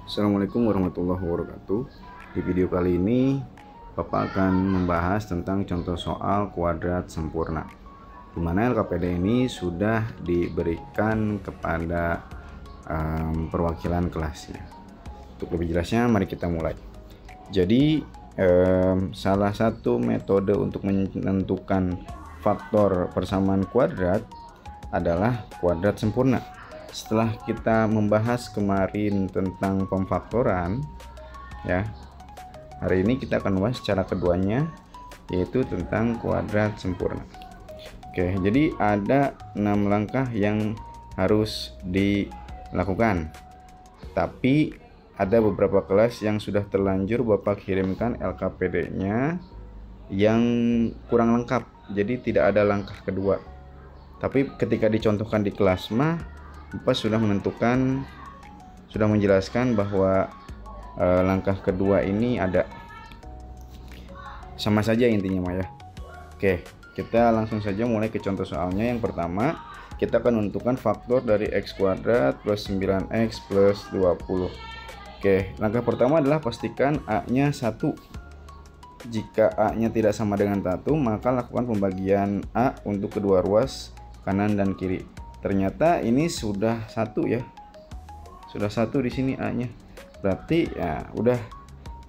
Assalamualaikum warahmatullahi wabarakatuh. Di video kali ini Bapak akan membahas tentang contoh soal kuadrat sempurna, di mana LKPD ini sudah diberikan kepada perwakilan kelasnya. Untuk lebih jelasnya, mari kita mulai. Jadi salah satu metode untuk menentukan faktor persamaan kuadrat adalah kuadrat sempurna. Setelah kita membahas kemarin tentang pemfaktoran, ya, hari ini kita akan membahas cara keduanya, yaitu tentang kuadrat sempurna. Oke, jadi ada 6 langkah yang harus dilakukan, tapi ada beberapa kelas yang sudah terlanjur Bapak kirimkan LKPD-nya yang kurang lengkap, jadi tidak ada langkah kedua. Tapi ketika dicontohkan di kelas mah Bapak sudah menjelaskan bahwa langkah kedua ini ada, sama saja intinya mah ya. Oke, kita langsung saja mulai ke contoh soalnya. Yang pertama, kita akan menentukan faktor dari x kuadrat plus 9x plus 20. Oke, langkah pertama adalah pastikan a-nya 1. Jika a-nya tidak sama dengan 1, maka lakukan pembagian a untuk kedua ruas kanan dan kiri. Ternyata ini sudah 1 ya, sudah 1 di sini a-nya, berarti ya udah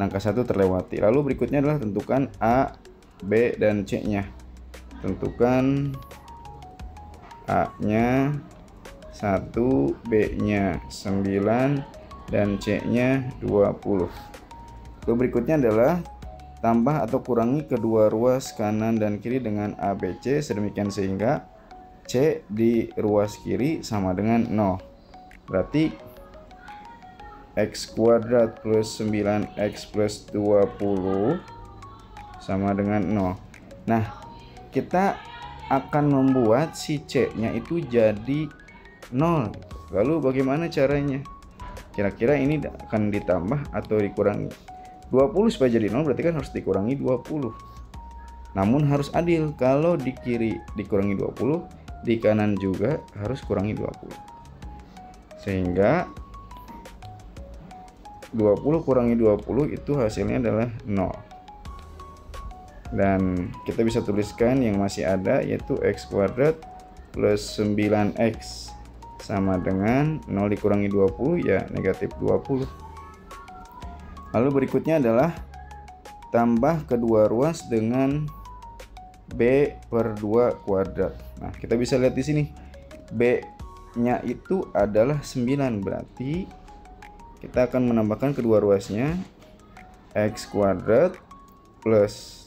langkah 1 terlewati. Lalu berikutnya adalah tentukan a, b, dan c nya. Tentukan a nya 1, b nya 9, dan c nya 20. Lalu berikutnya adalah tambah atau kurangi kedua ruas kanan dan kiri dengan a, b, c sedemikian sehingga C di ruas kiri sama dengan 0. Berarti x kuadrat plus 9x plus 20 sama dengan 0. Nah, kita akan membuat si C nya itu jadi 0. Lalu bagaimana caranya? Kira-kira ini akan ditambah atau dikurangi? 20 supaya jadi 0 berarti kan harus dikurangi 20. Namun harus adil, kalau di kiri dikurangi 20, di kanan juga harus kurangi 20, sehingga 20 kurangi 20 itu hasilnya adalah 0. Dan kita bisa tuliskan yang masih ada, yaitu x kuadrat plus 9x sama dengan 0 dikurangi 20 ya negatif 20. Lalu berikutnya adalah tambah kedua ruas dengan b per 2 kuadrat. Nah, kita bisa lihat di sini b nya itu adalah 9, berarti kita akan menambahkan kedua ruasnya x kuadrat plus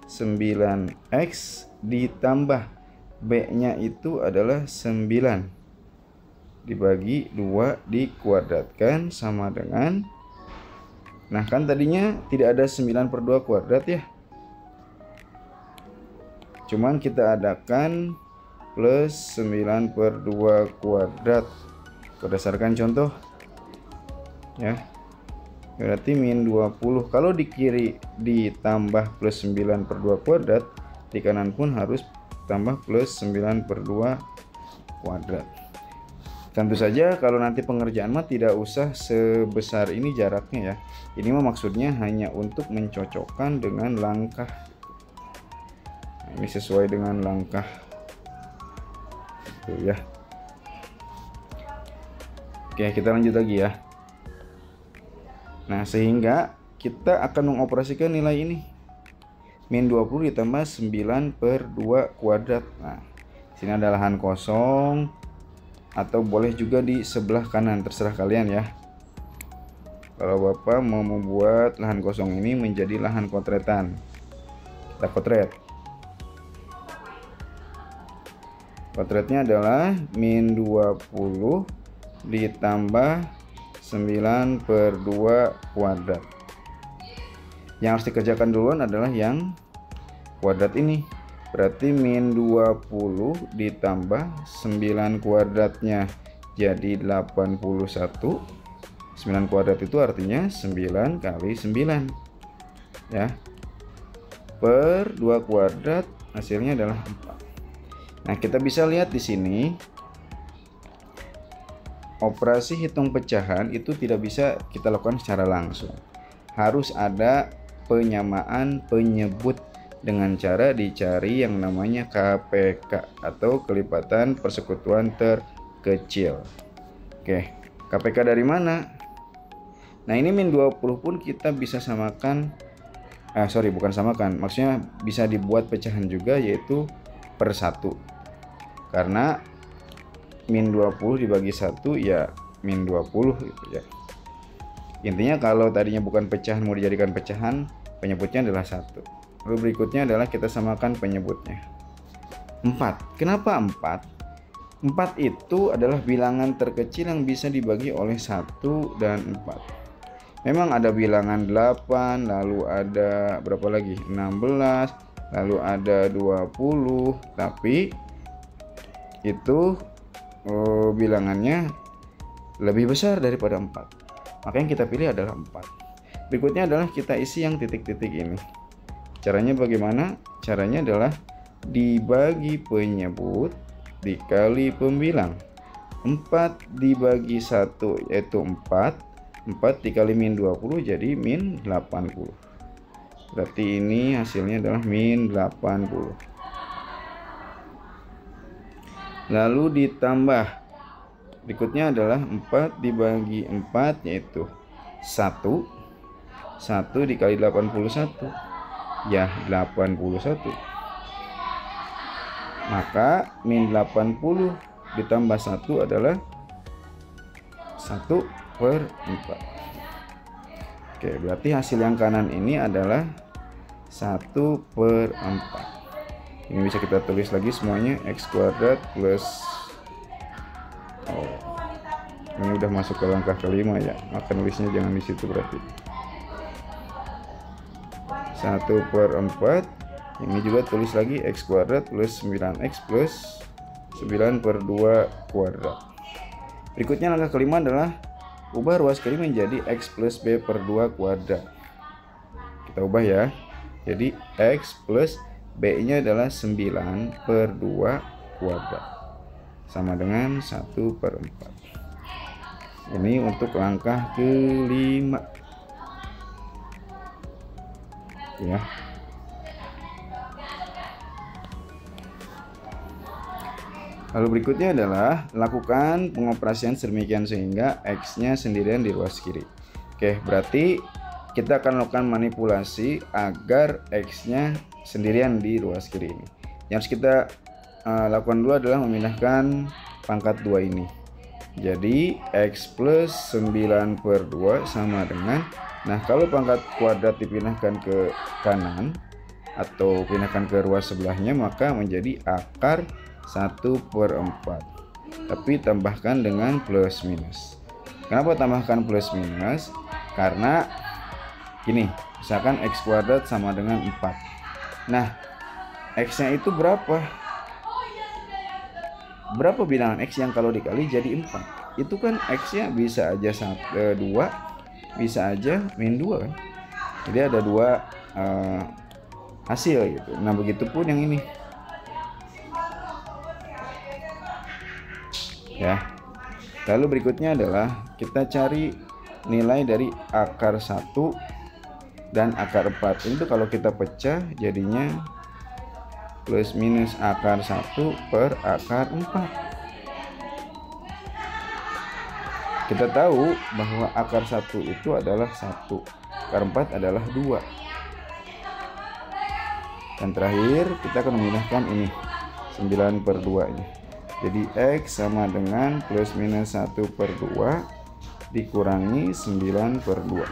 9x ditambah b nya itu adalah 9 dibagi 2 dikuadratkan sama dengan, nah kan tadinya tidak ada 9 per 2 kuadrat ya, cuman kita adakan plus 9 per 2 kuadrat berdasarkan contoh ya, berarti min 20. Kalau di kiri ditambah plus 9 per 2 kuadrat, di kanan pun harus tambah plus 9 per 2 kuadrat. Tentu saja kalau nanti pengerjaan mah tidak usah sebesar ini jaraknya ya, ini mah maksudnya hanya untuk mencocokkan dengan langkah. Ini sesuai dengan langkah itu ya. Oke, kita lanjut lagi ya. Nah, sehingga kita akan mengoperasikan nilai ini, min 20 ditambah 9 per 2 kuadrat. Nah, sini ada lahan kosong, atau boleh juga di sebelah kanan, terserah kalian ya. Kalau Bapak mau membuat lahan kosong ini menjadi lahan kotretan, kita kotret. Kotretnya adalah min 20 ditambah 9 per 2 kuadrat. Yang harus dikerjakan duluan adalah yang kuadrat ini. Berarti min 20 ditambah 9 kuadratnya jadi 81. 9 kuadrat itu artinya 9 kali 9 ya, per 2 kuadrat hasilnya adalah 4. Nah, kita bisa lihat di sini operasi hitung pecahan itu tidak bisa kita lakukan secara langsung. Harus ada penyamaan penyebut dengan cara dicari yang namanya KPK atau kelipatan persekutuan terkecil. Oke, KPK dari mana? Nah, ini min 20 pun kita bisa samakan, bukan samakan, maksudnya bisa dibuat pecahan juga, yaitu per 1. Karena min 20 dibagi 1 ya min 20 gitu ya. Intinya kalau tadinya bukan pecahan mau dijadikan pecahan, penyebutnya adalah 1. Lalu berikutnya adalah kita samakan penyebutnya. 4. Kenapa 4? 4 itu adalah bilangan terkecil yang bisa dibagi oleh 1 dan 4. Memang ada bilangan 8, lalu ada berapa lagi? 16, lalu ada 20, tapi itu bilangannya lebih besar daripada 4. Maka yang kita pilih adalah 4. Berikutnya adalah kita isi yang titik-titik ini. Caranya bagaimana? Caranya adalah dibagi penyebut dikali pembilang. 4 dibagi 1 yaitu 4. 4 dikali min 20 jadi min 80. Berarti ini hasilnya adalah min 80. Lalu ditambah. Berikutnya adalah 4 dibagi 4 yaitu 1. 1 dikali 81 ya 81. Maka min 80 ditambah 1 adalah 1/4. Oke, berarti hasil yang kanan ini adalah 1/4. Ini bisa kita tulis lagi semuanya, x kuadrat plus, ini udah masuk ke langkah kelima ya, maka nulisnya jangan di situ berarti. 1/4. Ini juga tulis lagi x kuadrat plus 9x plus 9/2 kuadrat. Berikutnya langkah kelima adalah ubah ruas kiri menjadi x plus b/2 kuadrat. Kita ubah ya. Jadi x plus b-nya adalah 9/2 kuadrat. Sama dengan 1/4. Ini untuk langkah kelima. Ya. Lalu berikutnya adalah lakukan pengoperasian sedemikian sehingga x-nya sendirian di ruas kiri. Oke, berarti kita akan lakukan manipulasi agar x-nya sendirian di ruas kiri ini. Yang harus kita lakukan dulu adalah memindahkan pangkat 2 ini. Jadi x plus 9/2 sama dengan, nah kalau pangkat kuadrat dipindahkan ke kanan atau pindahkan ke ruas sebelahnya, maka menjadi akar 1/4. Tapi tambahkan dengan plus minus. Kenapa tambahkan plus minus? Karena gini, misalkan x kuadrat sama dengan 4. Nah, x-nya itu berapa? Berapa bilangan x yang kalau dikali jadi 4? Itu kan x-nya bisa aja 2, bisa aja min 2 kan. Jadi ada 2 hasil gitu. Nah, begitupun yang ini. Ya. Lalu berikutnya adalah kita cari nilai dari akar 1 dan akar 4. Itu kalau kita pecah jadinya plus minus akar 1 per akar 4. Kita tahu bahwa akar 1 itu adalah 1, akar 4 adalah 2. Dan terakhir kita akan memindahkan ini 9/2 ini. Jadi x sama dengan plus minus 1/2 dikurangi 9/2.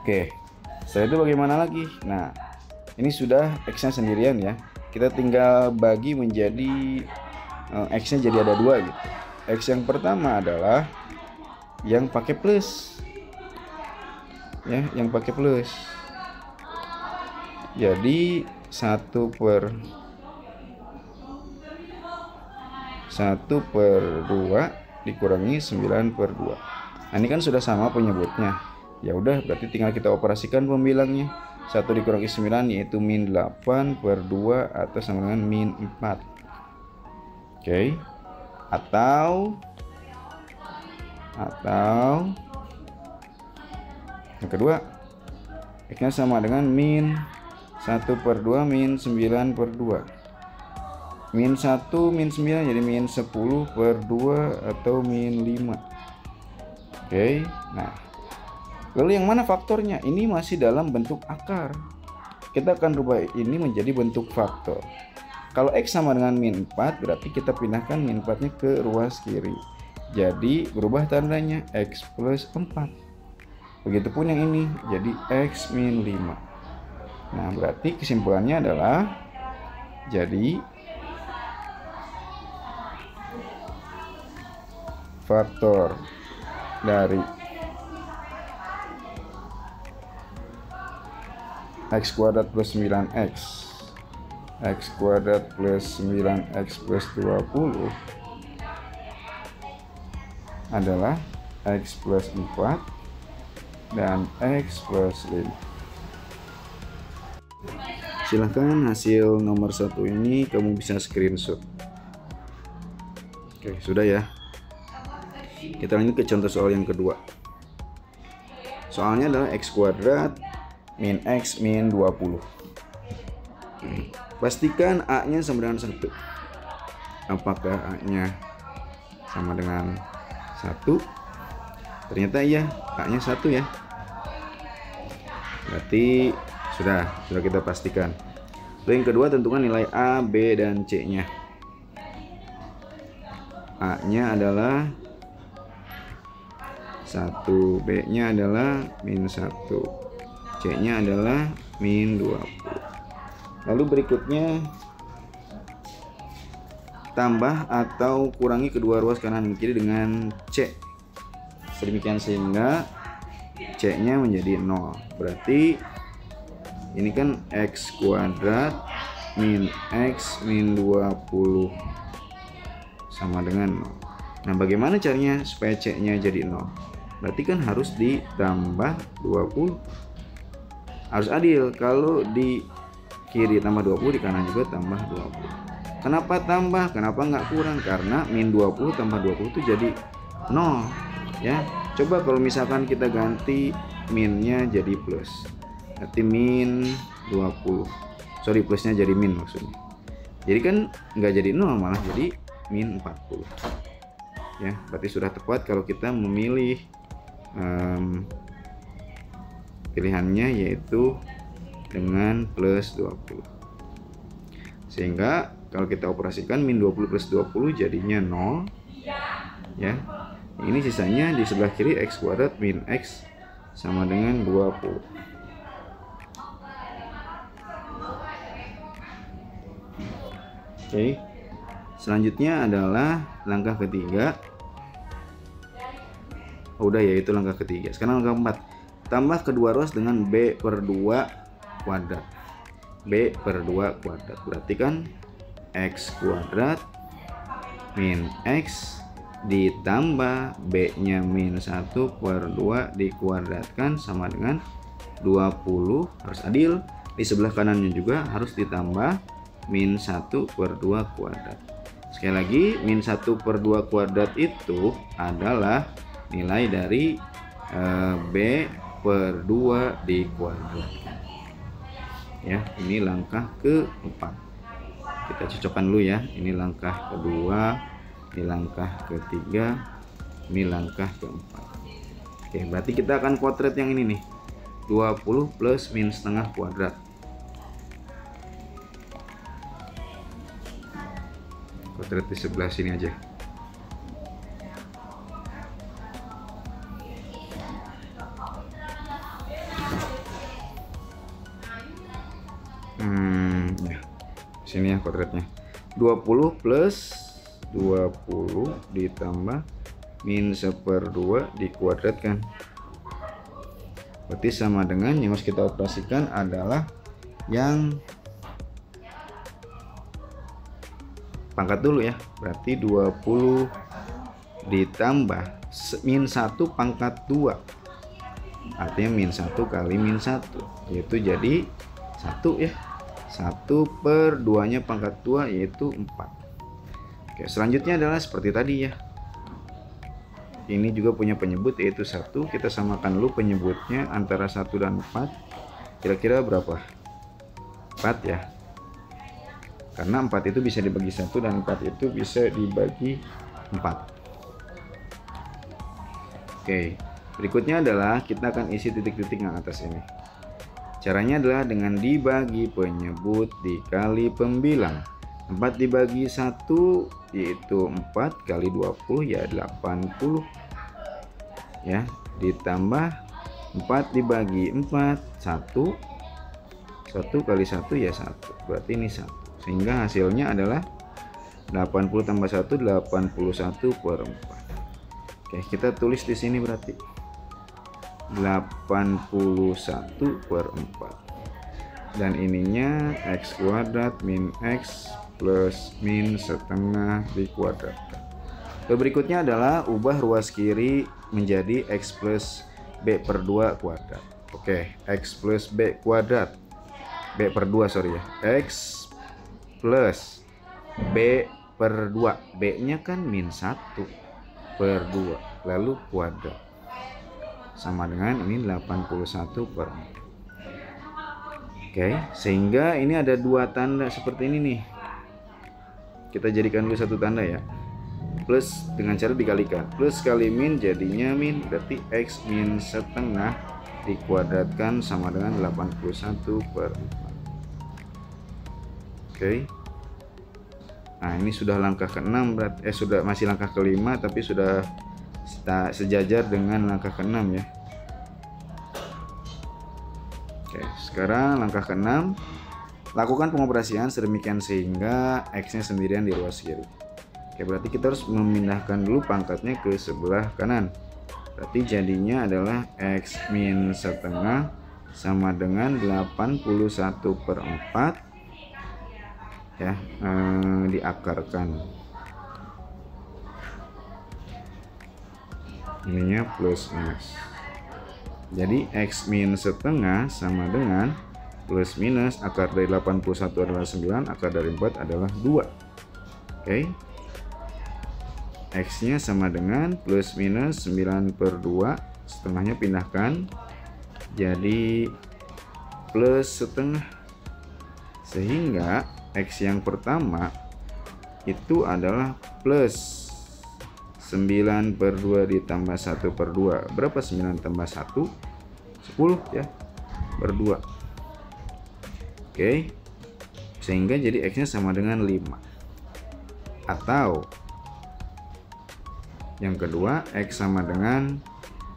Oke, setelah itu bagaimana lagi? Nah, ini sudah x-nya sendirian ya. Kita tinggal bagi menjadi x-nya jadi ada 2 gitu. X yang pertama adalah yang pakai plus. Ya, yang pakai plus. Jadi 1/2 dikurangi 9/2. Nah, ini kan sudah sama penyebutnya. Ya udah, berarti tinggal kita operasikan pembilangnya. 1 dikurangi 9 yaitu min 8/2 atau sama dengan min 4. Oke. Atau Atau yang kedua, X nya sama dengan min 1/2 min 9/2. Min 1 min 9 jadi min 10/2 atau min 5. Oke, nah lalu yang mana faktornya? Ini masih dalam bentuk akar. Kita akan rubah ini menjadi bentuk faktor. Kalau X sama dengan min 4, berarti kita pindahkan min 4 nya ke ruas kiri. Jadi berubah tandanya, X plus 4. Begitupun yang ini, jadi X min 5. Nah berarti kesimpulannya adalah, jadi faktor dari X kuadrat plus 9X, X kuadrat plus 9X plus 20 adalah X plus 4 dan X plus 5. Silahkan hasil nomor 1 ini kamu bisa screenshot. Oke, sudah ya. Kita lanjut ke contoh soal yang kedua. Soalnya adalah X kuadrat min X min 20. Pastikan A nya sama dengan 1. Apakah A nya sama dengan 1? Ternyata iya, A nya 1 ya. Berarti sudah kita pastikan. Lalu yang kedua, tentukan nilai A, B, dan C nya. A nya adalah 1, B nya adalah min 1, C nya adalah min 20. Lalu berikutnya, tambah atau kurangi kedua ruas kanan dan kiri dengan C. Sedemikian sehingga C nya menjadi 0. Berarti ini kan X kuadrat min X min 20 sama dengan 0. Nah bagaimana caranya supaya C nya jadi 0? Berarti kan harus ditambah 20. Harus adil. Kalau di kiri tambah 20, di kanan juga tambah 20. Kenapa tambah? Kenapa nggak kurang? Karena min 20 tambah 20 itu jadi 0 ya. Coba kalau misalkan kita ganti minnya jadi plus, berarti min 20. Sorry, plusnya jadi min maksudnya. Jadi kan nggak jadi 0, malah jadi min 40 ya. Berarti sudah tepat kalau kita memilih pilihannya yaitu dengan plus 20. Sehingga kalau kita operasikan min 20 plus 20 jadinya 0 ya. Ini sisanya di sebelah kiri X kuadrat min X sama dengan 20. Oke. Selanjutnya adalah langkah ketiga. Udah ya, itu langkah ketiga. Sekarang langkah 4. Tambah kedua ruas dengan B/2 kuadrat. B/2 kuadrat. Berarti kan X kuadrat min X ditambah B-nya min 1/2 dikuadratkan sama dengan 20. Harus adil. Di sebelah kanannya juga harus ditambah min 1/2 kuadrat. Sekali lagi, min 1/2 kuadrat itu adalah nilai dari B/2 dikuadratkan ya. Ini langkah keempat. Kita cocokkan dulu ya. Ini langkah kedua, ini langkah ketiga, ini langkah keempat. Oke, berarti kita akan kuadrat yang ini nih, 20 plus min setengah kuadrat. Kuadrat di sebelah sini aja. Ya. Sini ya kuadratnya. 20 plus 20 ditambah min 1/2 dikuadratkan. Berarti sama dengan yang harus kita operasikan adalah yang pangkat dulu ya. Berarti 20 ditambah min 1 pangkat 2. Artinya min 1 kali min 1, yaitu jadi 1 ya. 1/2 nya pangkat 2 yaitu 4. Oke, selanjutnya adalah seperti tadi ya. ini juga punya penyebut yaitu 1. Kita samakan dulu penyebutnya antara 1 dan 4. Kira-kira berapa? 4 ya, karena 4 itu bisa dibagi 1 dan 4 itu bisa dibagi 4. Oke, berikutnya adalah kita akan isi titik-titik yang atas ini. Caranya adalah dengan dibagi penyebut dikali pembilang. 4 dibagi 1 yaitu 4 kali 20 ya 80 ya, ditambah 4 dibagi 4 1 kali 1 ya 1, berarti ini 1, sehingga hasilnya adalah 80 tambah 1 81/4. Oke, kita tulis di sini berarti 81/4, dan ininya x kuadrat min x plus min setengah dikuadratkan. Berikutnya adalah ubah ruas kiri menjadi x plus b/2 kuadrat. Oke, x plus b kuadrat, b/2 sorry ya, x plus b/2, b nya kan min 1/2 lalu kuadrat sama dengan ini 81/4. Oke, sehingga ini ada dua tanda seperti ini nih. Kita jadikan dulu satu tanda ya, plus dengan cara dikalikan, plus kali min jadinya min, berarti x min setengah dikuadratkan sama dengan 81/4. Oke, nah ini sudah langkah ke-6 berarti sudah masih langkah ke-5 tapi sudah sejajar dengan langkah ke-6 ya. Oke, sekarang langkah ke-6, lakukan pengoperasian sedemikian sehingga x-nya sendirian di ruas kiri. Oke, berarti kita harus memindahkan dulu pangkatnya ke sebelah kanan. Berarti jadinya adalah x min setengah sama dengan 81/4 ya, diakarkan ininya plus minus, jadi x min setengah sama dengan plus minus akar dari 81 adalah 9, akar dari 4 adalah 2. Oke, x nya sama dengan plus minus 9/2, setengahnya pindahkan jadi plus setengah, sehingga x yang pertama itu adalah plus 9/2 ditambah 1/2. Berapa 9 tambah 1? 10 ya, per 2. Oke, sehingga jadi x nya sama dengan 5. Atau yang kedua, x sama dengan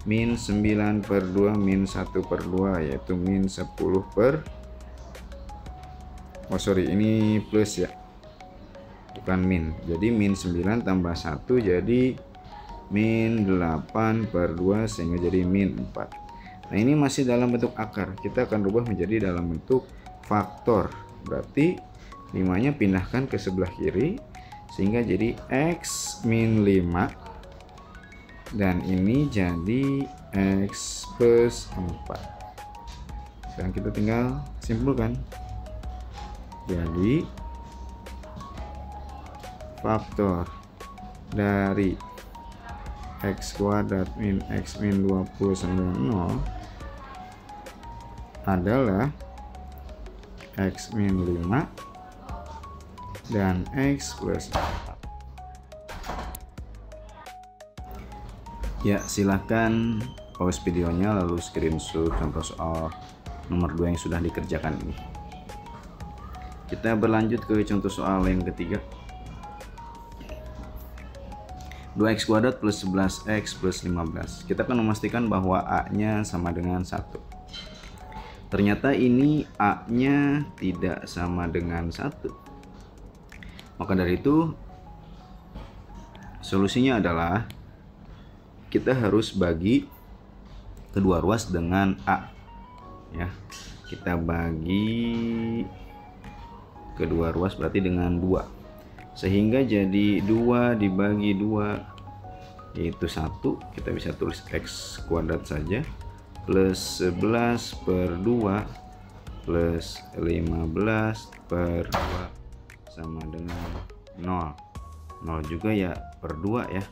min 9/2 min 1/2 yaitu min 10 ini plus ya, bukan min, jadi min 9 tambah 1 jadi min 8/2 sehingga jadi min 4. Nah ini masih dalam bentuk akar, kita akan rubah menjadi dalam bentuk faktor, berarti 5 nya pindahkan ke sebelah kiri sehingga jadi x min 5, dan ini jadi x plus 4. Sekarang kita tinggal simpulkan. Jadi faktor dari x kuadrat min x min 20 sama dengan 0 adalah x min 5 dan x plus 4. Ya, silahkan pause videonya lalu screenshot contoh soal nomor 2 yang sudah dikerjakan ini. Kita berlanjut ke contoh soal yang ketiga. 2x kuadrat plus 11x plus 15. Kita akan memastikan bahwa a-nya sama dengan 1. Ternyata ini a-nya tidak sama dengan 1. Maka dari itu solusinya adalah kita harus bagi kedua ruas dengan a ya. Kita bagi kedua ruas berarti dengan 2, sehingga jadi 2 dibagi 2 yaitu 1. Kita bisa tulis x kuadrat saja, plus 11/2 plus 15/2 sama dengan 0. 0 juga ya per 2 ya,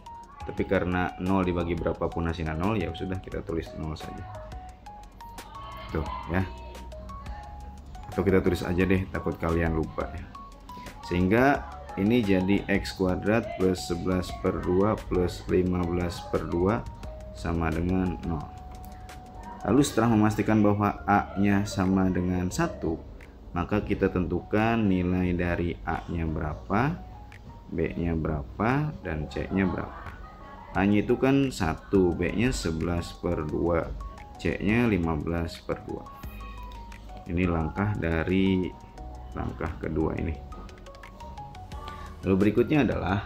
tapi karena 0 dibagi berapapun hasilnya 0, ya sudah kita tulis 0 saja tuh ya, atau kita tulis aja deh, takut kalian lupa ya. Sehingga ini jadi x kuadrat plus 11 per 2 plus 15 per 2 sama dengan 0. Lalu setelah memastikan bahwa a nya sama dengan 1, maka kita tentukan nilai dari a nya berapa, b nya berapa, dan c nya berapa. A nya itu kan 1, b nya 11 per 2, c nya 15 per 2. Ini langkah dari langkah kedua ini. Lalu berikutnya adalah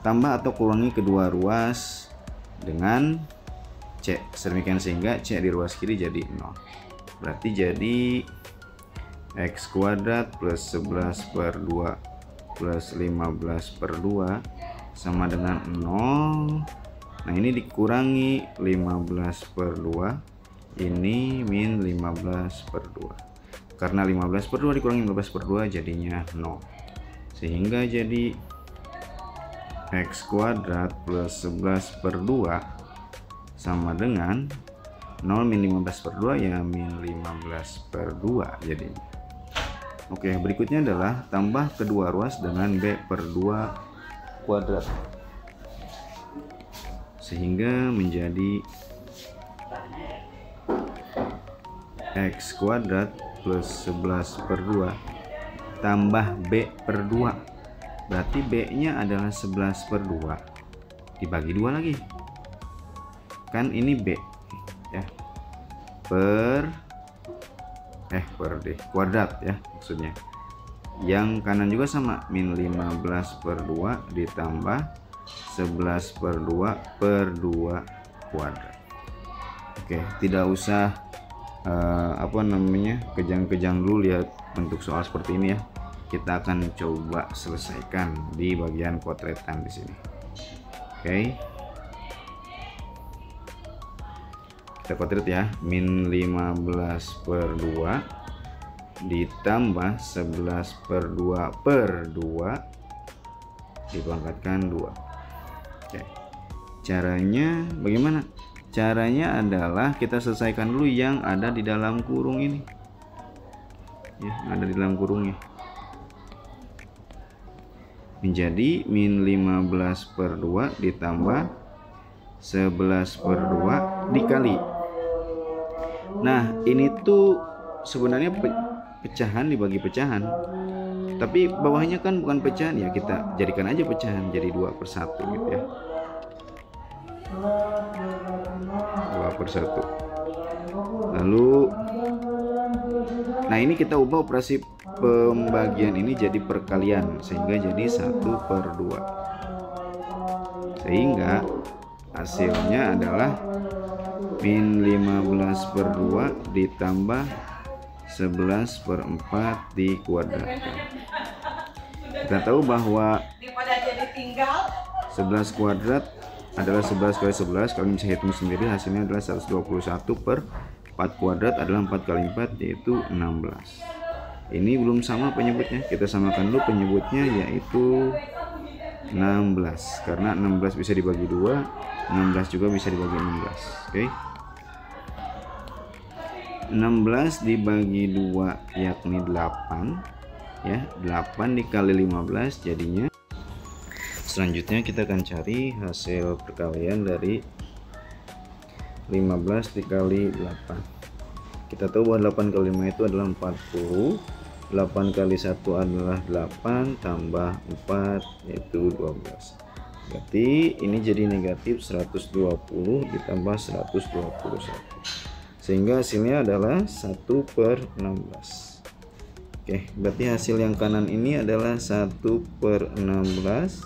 tambah atau kurangi kedua ruas dengan c, sedemikian sehingga c di ruas kiri jadi 0. Berarti jadi x kuadrat plus 11 per 2 plus 15 per 2 sama dengan 0. Nah ini dikurangi 15 per 2, ini min 15 per 2. Karena 15 per 2 dikurangi 15 per 2 jadinya 0. Sehingga jadi x kuadrat plus 11 per 2 sama dengan 0 min 15 per 2 ya min 15 per 2 jadinya. Oke, berikutnya adalah tambah kedua ruas dengan b per 2 kuadrat. Sehingga menjadi x kuadrat plus 11 per 2 tambah b per 2. Berarti b nya adalah 11 per 2 dibagi 2 lagi. Kan ini b ya, per d kuadrat ya maksudnya. Yang kanan juga sama, min 15 per 2 ditambah 11 per 2 per 2 kuadrat. Oke, tidak usah kejang-kejang dulu lihat bentuk soal seperti ini ya. Kita akan coba selesaikan di bagian potretan di sini. Oke. Kita potret ya, min 15 per 2 ditambah 11 per 2 per 2 dipangkatkan 2. Oke. Caranya bagaimana? Caranya adalah kita selesaikan dulu yang ada di dalam kurung ini. Ya, ada di dalam kurungnya. Menjadi min 15 per 2 ditambah 11 per 2 dikali. Nah, ini tuh sebenarnya pecahan dibagi pecahan. Tapi bawahnya kan bukan pecahan ya, kita jadikan aja pecahan jadi 2 per 1 gitu ya. 2 per 1. Lalu nah ini kita ubah operasi pembagian ini jadi perkalian sehingga jadi 1 per 2. Sehingga hasilnya adalah min 15 per 2 ditambah 11 per 4 dikuadratkan. Kita tahu bahwa 11 kuadrat adalah 11 kali 11. Kalau bisa hitung sendiri hasilnya adalah 121 per 4 kuadrat adalah 4 kali 4 yaitu 16. Ini belum sama penyebutnya, kita samakan dulu penyebutnya yaitu 16. Karena 16 bisa dibagi 2, 16 juga bisa dibagi 16. Oke. 16 dibagi 2 yakni 8 ya, 8 dikali 15 jadinya. Selanjutnya kita akan cari hasil perkalian dari 15 dikali 8. Kita tahu bahwa 8 kali 5 itu adalah 40, 8 kali 1 adalah 8 tambah 4 yaitu 12. Berarti ini jadi negatif 120 ditambah 121. Sehingga hasilnya adalah 1 per 16. Oke, berarti hasil yang kanan ini adalah 1 per 16.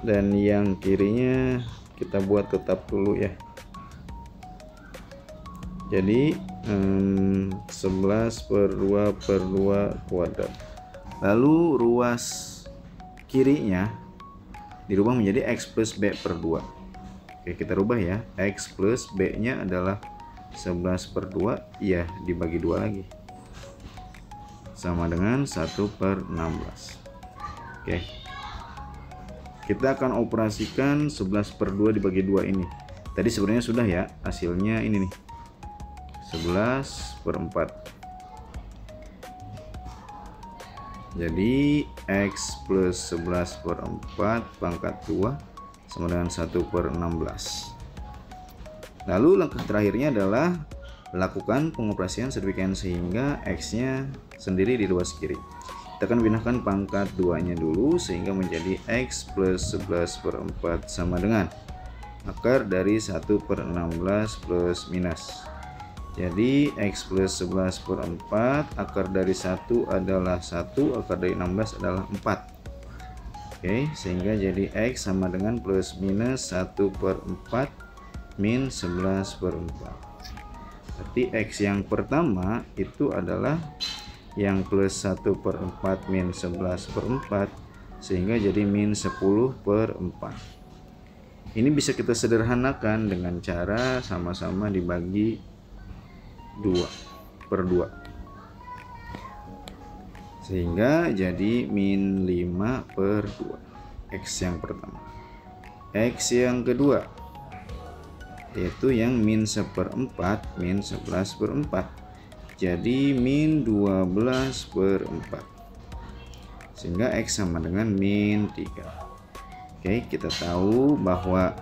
Dan yang kirinya kita buat tetap dulu ya. Jadi 11 per 2 per 2 kuadrat. Lalu ruas kirinya dirubah menjadi x plus b per 2. Oke, kita rubah ya. X plus b nya adalah 11 per 2 ya dibagi 2 lagi sama dengan 1 per 16. Oke, kita akan operasikan 11/2 dibagi 2 ini. Tadi sebenarnya sudah ya, hasilnya ini nih, 11/4. Jadi X plus 11/4 pangkat 2 sama dengan 1/16. Lalu langkah terakhirnya adalah lakukan pengoperasian sedemikian sehingga X nya sendiri di ruas kiri. Kita akan pindahkan pangkat 2 nya dulu sehingga menjadi X plus 11/4 sama dengan akar dari 1/16 plus minus. Jadi X plus 11/4 akar dari 1 adalah 1, akar dari 16 adalah 4. Oke, sehingga jadi X sama dengan plus minus 1/4 min 11/4. Berarti X yang pertama itu adalah yang plus 1/4 min 11/4, sehingga jadi min 10/4. Ini bisa kita sederhanakan dengan cara sama-sama dibagi 2/2, sehingga jadi min 5/2. X yang pertama. X yang kedua yaitu yang min 1/4 min 11/4, jadi min 12/4, sehingga X sama dengan min 3. Oke, kita tahu bahwa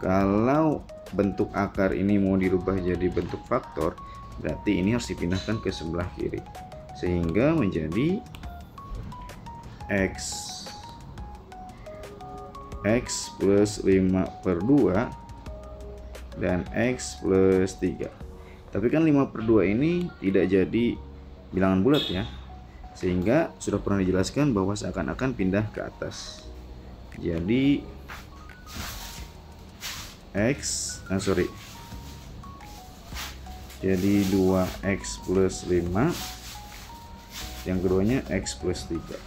kalau bentuk akar ini mau dirubah jadi bentuk faktor, berarti ini harus dipindahkan ke sebelah kiri, sehingga menjadi X plus 5/2 dan X plus 3. Tapi kan 5/2 ini tidak jadi bilangan bulat ya, sehingga sudah pernah dijelaskan bahwa seakan-akan pindah ke atas. Jadi jadi 2X plus 5, yang keduanya X plus 3.